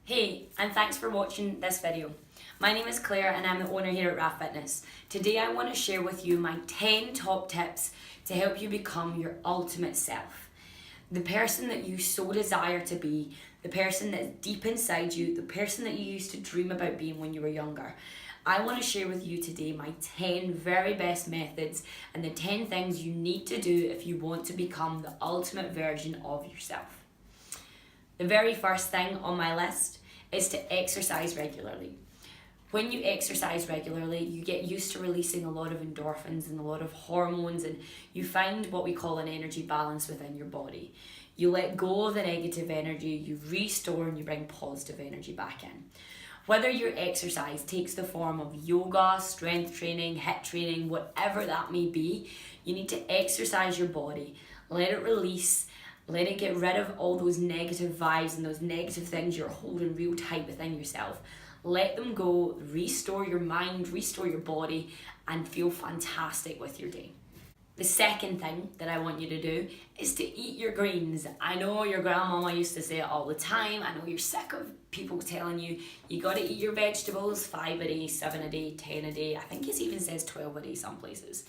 Hey, and thanks for watching this video. My name is Claire and I'm the owner here at RAF Fitness. Today I want to share with you my 10 top tips to help you become your ultimate self. The person that you so desire to be, the person that's deep inside you, the person that you used to dream about being when you were younger. I want to share with you today my 10 very best methods and the 10 things you need to do if you want to become the ultimate version of yourself. The very first thing on my list is to exercise regularly. When you exercise regularly, you get used to releasing a lot of endorphins and a lot of hormones, and you find what we call an energy balance within your body. You let go of the negative energy, you restore and you bring positive energy back in. Whether your exercise takes the form of yoga, strength training, HIIT training, whatever that may be, you need to exercise your body, let it release. Let it get rid of all those negative vibes and those negative things you're holding real tight within yourself. Let them go, restore your mind, restore your body, and feel fantastic with your day. The second thing that I want you to do is to eat your greens. I know your grandmama used to say it all the time. I know you're sick of people telling you, you gotta eat your vegetables 5 a day, 7 a day, 10 a day. I think it even says 12 a day some places.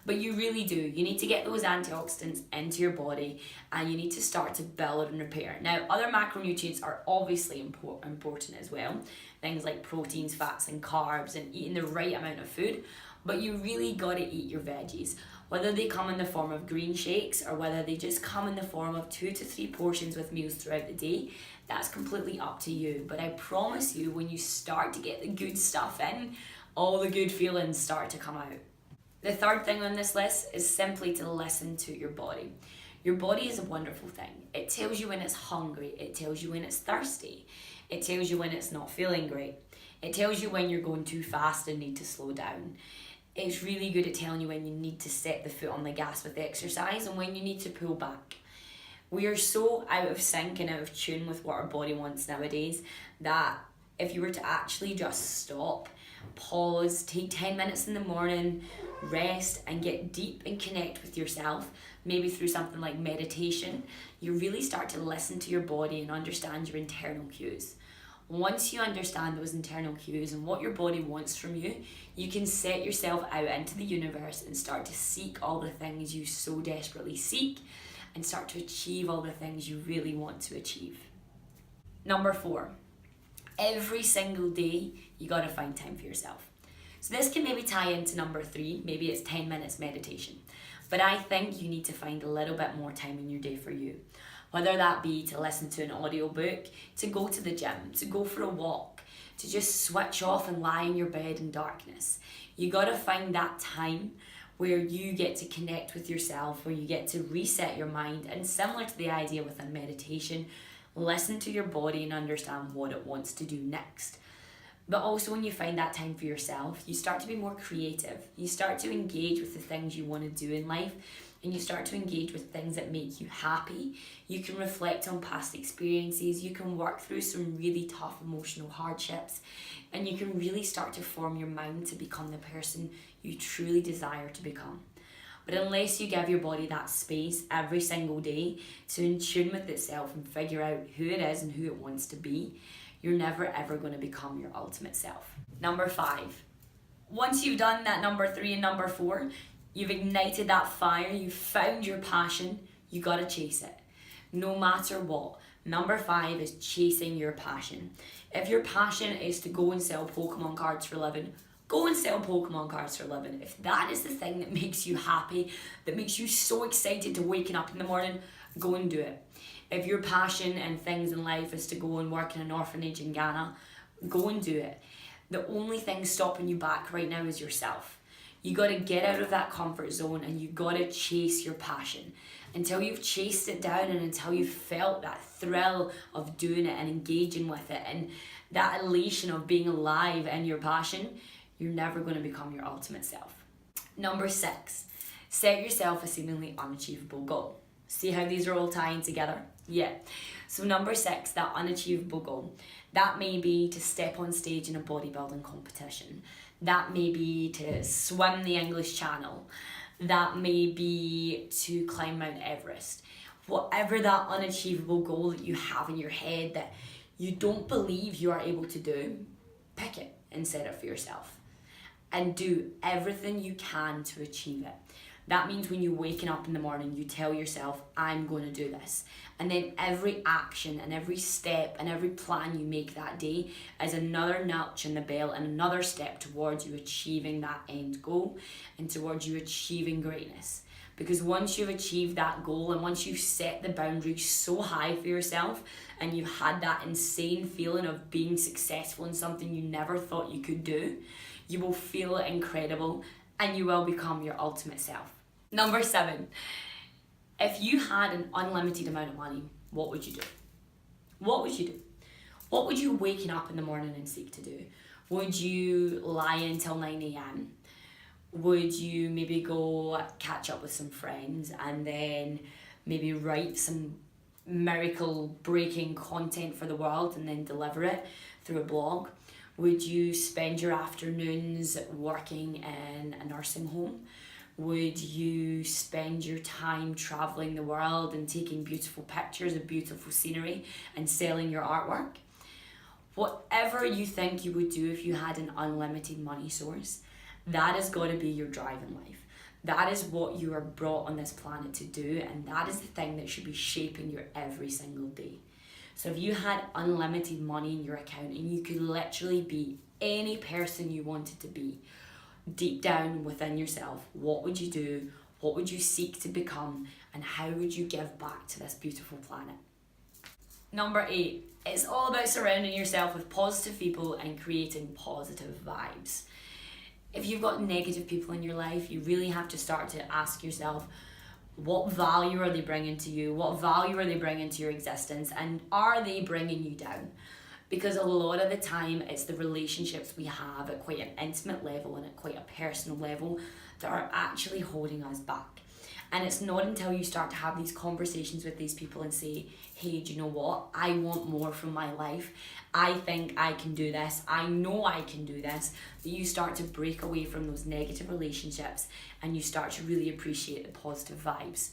But you really do. You need to get those antioxidants into your body and you need to start to build and repair. Now, other macronutrients are obviously important as well. Things like proteins, fats and carbs and eating the right amount of food. But you really got to eat your veggies. Whether they come in the form of green shakes or whether they just come in the form of 2 to 3 portions with meals throughout the day, that's completely up to you. But I promise you, when you start to get the good stuff in, all the good feelings start to come out. The third thing on this list is simply to listen to your body. Your body is a wonderful thing. It tells you when it's hungry. It tells you when it's thirsty. It tells you when it's not feeling great. It tells you when you're going too fast and need to slow down. It's really good at telling you when you need to set the foot on the gas with exercise and when you need to pull back. We are so out of sync and out of tune with what our body wants nowadays that if you were to actually just stop, pause, take 10 minutes in the morning, rest and get deep and connect with yourself, maybe through something like meditation, you really start to listen to your body and understand your internal cues. Once you understand those internal cues and what your body wants from you, you can set yourself out into the universe and start to seek all the things you so desperately seek and start to achieve all the things you really want to achieve. Number 4. Every single day, you gotta find time for yourself. So this can maybe tie into number 3, maybe it's 10 minutes meditation. But I think you need to find a little bit more time in your day for you. Whether that be to listen to an audiobook, to go to the gym, to go for a walk, to just switch off and lie in your bed in darkness. You gotta find that time where you get to connect with yourself, where you get to reset your mind, and similar to the idea within meditation, listen to your body and understand what it wants to do next. But also when you find that time for yourself, you start to be more creative. You start to engage with the things you want to do in life and you start to engage with things that make you happy. You can reflect on past experiences. You can work through some really tough emotional hardships and you can really start to form your mind to become the person you truly desire to become. But unless you give your body that space every single day to in tune with itself and figure out who it is and who it wants to be, you're never ever going to become your ultimate self. Number 5. Once you've done that number 3 and number 4, you've ignited that fire, you've found your passion, you got to chase it. No matter what. Number 5 is chasing your passion. If your passion is to go and sell Pokemon cards for a living, go and sell Pokemon cards for a living. If that is the thing that makes you happy, that makes you so excited to waking up in the morning, go and do it. If your passion and things in life is to go and work in an orphanage in Ghana, go and do it. The only thing stopping you back right now is yourself. You got to get out of that comfort zone and you got to chase your passion. Until you've chased it down and until you've felt that thrill of doing it and engaging with it and that elation of being alive in your passion, you're never going to become your ultimate self. Number 6, set yourself a seemingly unachievable goal. See how these are all tying together? Yeah. So number 6, that unachievable goal. That may be to step on stage in a bodybuilding competition. That may be to swim the English Channel. That may be to climb Mount Everest. Whatever that unachievable goal that you have in your head that you don't believe you are able to do, pick it and set it for yourself. And do everything you can to achieve it. That means when you're waking up in the morning, you tell yourself, I'm going to do this. And then every action and every step and every plan you make that day is another notch in the bell and another step towards you achieving that end goal and towards you achieving greatness. Because once you've achieved that goal and once you've set the boundaries so high for yourself and you've had that insane feeling of being successful in something you never thought you could do, you will feel incredible and you will become your ultimate self. Number 7, if you had an unlimited amount of money, what would you do? What would you do? What would you waking up in the morning and seek to do? Would you lie until 9 a.m.? Would you maybe go catch up with some friends and then maybe write some miracle breaking content for the world and then deliver it through a blog? Would you spend your afternoons working in a nursing home? Would you spend your time traveling the world and taking beautiful pictures of beautiful scenery and selling your artwork? Whatever you think you would do if you had an unlimited money source, that has got to be your drive in life. That is what you are brought on this planet to do, and that is the thing that should be shaping your every single day. So if you had unlimited money in your account and you could literally be any person you wanted to be, deep down within yourself, what would you do? What would you seek to become? And how would you give back to this beautiful planet? Number 8, it's all about surrounding yourself with positive people and creating positive vibes. If you've got negative people in your life, you really have to start to ask yourself, what value are they bringing to you? What value are they bringing to your existence? And are they bringing you down? Because a lot of the time it's the relationships we have at quite an intimate level and at quite a personal level that are actually holding us back. And it's not until you start to have these conversations with these people and say, hey, do you know what? I want more from my life. I think I can do this. I know I can do this. That you start to break away from those negative relationships and you start to really appreciate the positive vibes.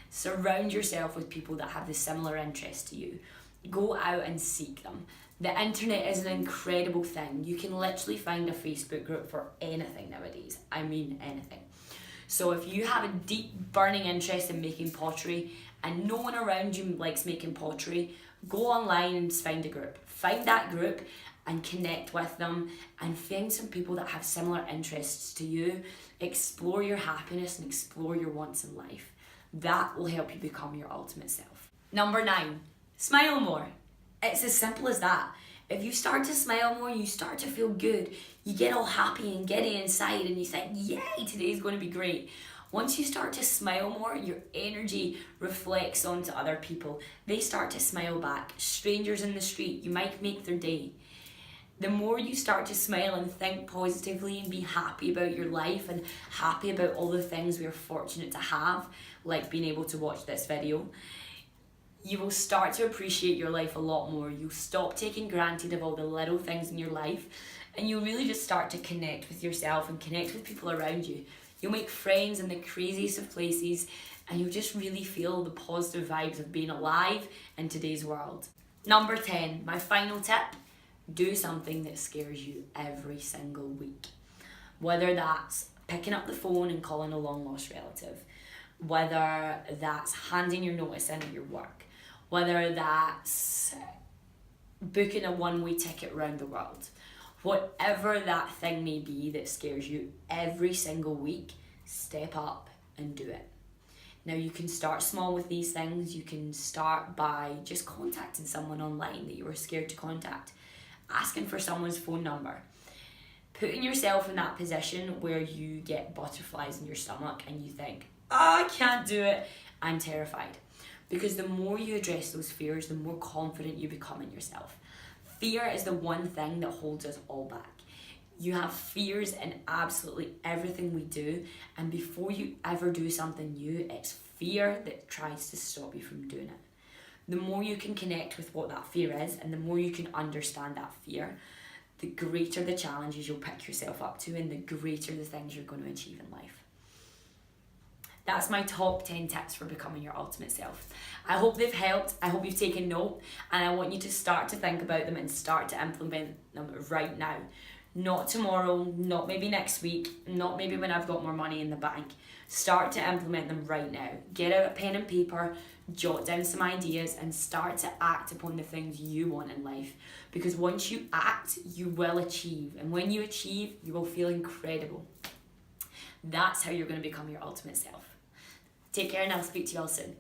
Surround yourself with people that have the similar interests to you. Go out and seek them. The internet is an incredible thing. You can literally find a Facebook group for anything nowadays. I mean anything. So if you have a deep burning interest in making pottery and no one around you likes making pottery, go online and find a group. Find that group and connect with them and find some people that have similar interests to you. Explore your happiness and explore your wants in life. That will help you become your ultimate self. Number 9, smile more. It's as simple as that. If you start to smile more, you start to feel good. You get all happy and giddy inside and you think, yay, today's going to be great. Once you start to smile more, your energy reflects onto other people. They start to smile back. Strangers in the street, you might make their day. The more you start to smile and think positively and be happy about your life and happy about all the things we are fortunate to have, like being able to watch this video, you will start to appreciate your life a lot more. You'll stop taking granted of all the little things in your life and you'll really just start to connect with yourself and connect with people around you. You'll make friends in the craziest of places and you'll just really feel the positive vibes of being alive in today's world. Number 10, my final tip, do something that scares you every single week. Whether that's picking up the phone and calling a long lost relative, whether that's handing your notice in at your work, whether that's booking a one-way ticket around the world. Whatever that thing may be that scares you every single week, step up and do it. Now you can start small with these things. You can start by just contacting someone online that you were scared to contact, asking for someone's phone number, putting yourself in that position where you get butterflies in your stomach and you think, I can't do it, I'm terrified. Because the more you address those fears, the more confident you become in yourself. Fear is the one thing that holds us all back. You have fears in absolutely everything we do, and before you ever do something new, it's fear that tries to stop you from doing it. The more you can connect with what that fear is, and the more you can understand that fear, the greater the challenges you'll pick yourself up to, and the greater the things you're going to achieve in life. That's my top 10 tips for becoming your ultimate self. I hope they've helped. I hope you've taken note, and I want you to start to think about them and start to implement them right now. Not tomorrow, not maybe next week, not maybe when I've got more money in the bank. Start to implement them right now. Get out a pen and paper, jot down some ideas, and start to act upon the things you want in life. Because once you act, you will achieve. And when you achieve, you will feel incredible. That's how you're going to become your ultimate self. Take care, and I'll speak to you all soon.